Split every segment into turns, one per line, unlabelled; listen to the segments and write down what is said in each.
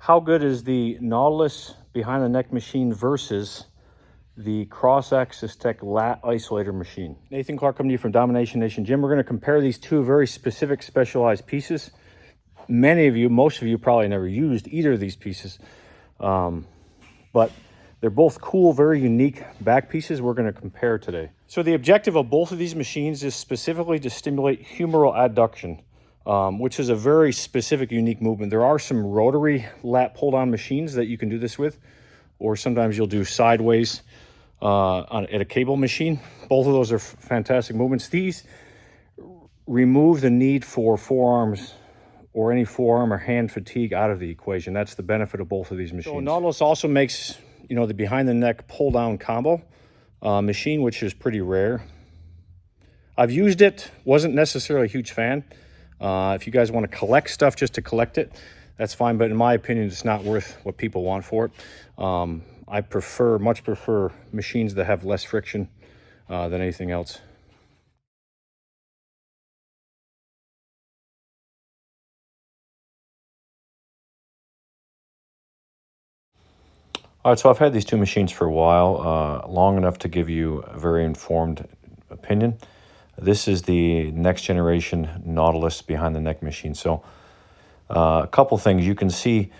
How good is the Nautilus behind the neck machine versus the cross-axis tech lat isolator machine? Nathan Clark coming to you from Domination Nation Gym. We're going to compare these two very specific specialized pieces. Many of you, most of you probably never used either of these pieces, but they're both cool, very unique back pieces we're going to compare today. So the objective of both of these machines is specifically to stimulate humeral adduction, which is a very specific, unique movement. There are some rotary lat pull-down machines that you can do this with, or sometimes you'll do sideways at a cable machine. Both of those are fantastic movements. These remove the need for forearms or any forearm or hand fatigue out of the equation. That's the benefit of both of these machines. So Nautilus also makes, you know, the behind the neck pull down combo machine, which is pretty rare. I've used it, wasn't necessarily a huge fan. If you guys want to collect stuff just to collect it, that's fine. But in my opinion, it's not worth what people want for it. I much prefer machines that have less friction than anything else. All right, so I've had these two machines for a while, long enough to give you a very informed opinion. This is the next generation Nautilus behind the neck machine. So a couple things. You can see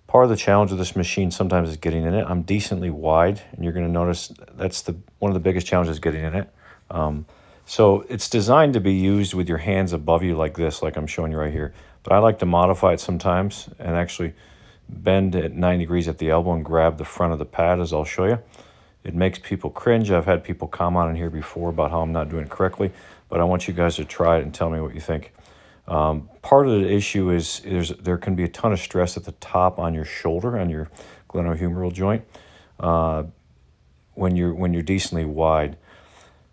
part of the challenge of this machine sometimes is getting in it. I'm decently wide, and you're going to notice that's one of the biggest challenges getting in it. So it's designed to be used with your hands above you like this, like I'm showing you right here. But I like to modify it sometimes and actually bend at 90 degrees at the elbow and grab the front of the pad, as I'll show you. It makes people cringe. I've had people comment on here before about how I'm not doing it correctly, but I want you guys to try it and tell me what you think. Part of the issue is there can be a ton of stress at the top on your shoulder, on your glenohumeral joint, when you're decently wide.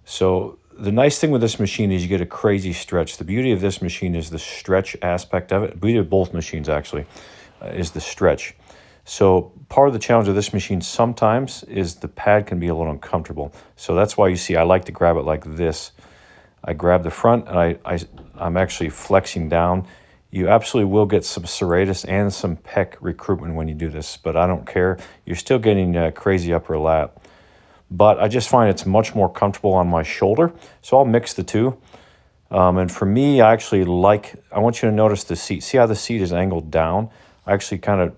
So the nice thing with this machine is you get a crazy stretch. The beauty of this machine is the stretch aspect of it. The beauty of both machines actually is the stretch. So part of the challenge of this machine sometimes is the pad can be a little uncomfortable. So that's why you see I like to grab it like this. I grab the front and I'm actually flexing down. You absolutely will get some serratus and some pec recruitment when you do this, but I don't care. You're still getting crazy upper lat. But I just find it's much more comfortable on my shoulder. So I'll mix the two. And for me, I want you to notice the seat. See how the seat is angled down? I actually kind of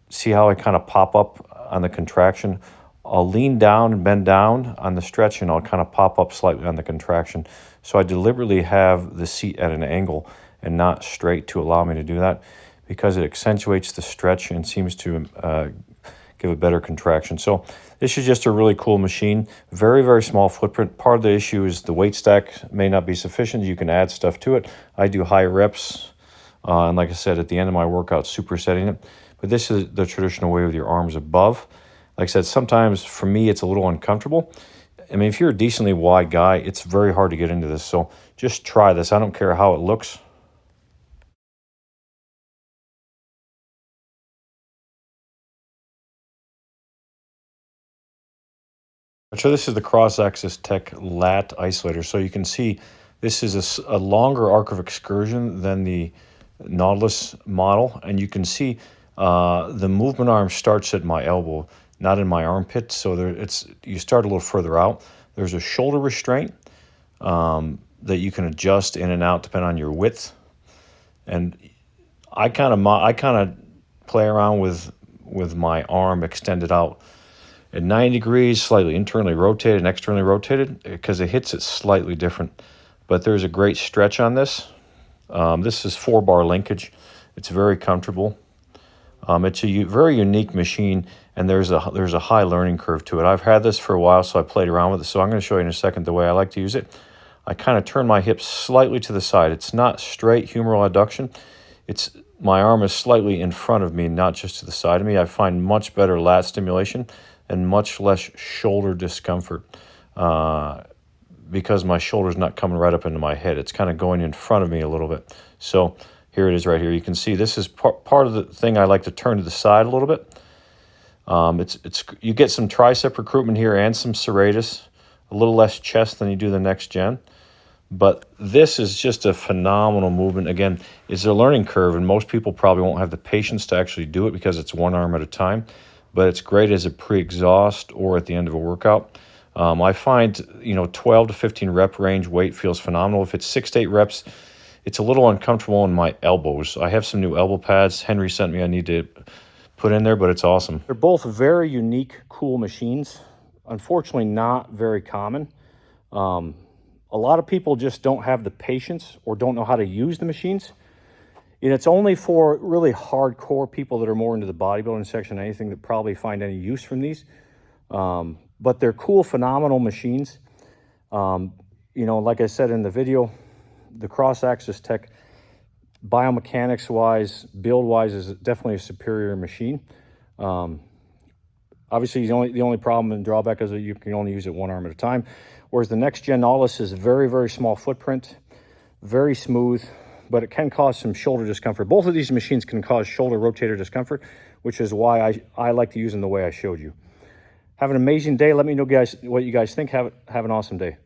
see how I kind of pop up on the contraction. I'll lean down and bend down on the stretch, and I'll kind of pop up slightly on the contraction. So I deliberately have the seat at an angle and not straight to allow me to do that, because it accentuates the stretch and seems to give a better contraction. So this is just a really cool machine. Very, very small footprint. Part of the issue is the weight stack may not be sufficient. You can add stuff to it. I do high reps. And like I said, at the end of my workout, supersetting it. But this is the traditional way with your arms above. Like I said, sometimes for me, it's a little uncomfortable. I mean, if you're a decently wide guy, it's very hard to get into this. So just try this. I don't care how it looks. So this is the cross-axis tech lat isolator. So you can see this is a longer arc of excursion than the Nautilus model, and you can see the movement arm starts at my elbow, not in my armpit. So you start a little further out. There's a shoulder restraint that you can adjust in and out depending on your width. And I kind of play around with my arm extended out at 90 degrees, slightly internally rotated and externally rotated, because it hits it slightly different. But there's a great stretch on this. This is 4-bar linkage. It's very comfortable. It's a very unique machine, and there's a high learning curve to it. I've had this for a while, so I played around with it. So I'm going to show you in a second the way I like to use it. I kind of turn my hips slightly to the side. It's not straight humeral adduction. My arm is slightly in front of me, not just to the side of me. I find much better lat stimulation and much less shoulder discomfort because my shoulder's not coming right up into my head. It's kind of going in front of me a little bit. So here it is right here. You can see this is part of the thing I like to turn to the side a little bit. You get some tricep recruitment here and some serratus, a little less chest than you do the next gen. But this is just a phenomenal movement. Again, it's a learning curve, and most people probably won't have the patience to actually do it because it's one arm at a time. But it's great as a pre-exhaust or at the end of a workout. I find, 12 to 15 rep range weight feels phenomenal. If it's 6 to 8 reps, it's a little uncomfortable in my elbows. I have some new elbow pads Henry sent me I need to put in there, but it's awesome. They're both very unique, cool machines. Unfortunately, not very common. A lot of people just don't have the patience or don't know how to use the machines. And it's only for really hardcore people that are more into the bodybuilding section, anything that probably find any use from these. But they're cool, phenomenal machines. Like I said in the video, the cross-axis tech, biomechanics-wise, build-wise, is definitely a superior machine. Obviously, the only problem and drawback is that you can only use it one arm at a time, whereas the next gen Nautilus is very, very small footprint, very smooth, but it can cause some shoulder discomfort. Both of these machines can cause shoulder rotator discomfort, which is why I like to use them the way I showed you. Have an amazing day. Let me know, guys, what you guys think. Have an awesome day.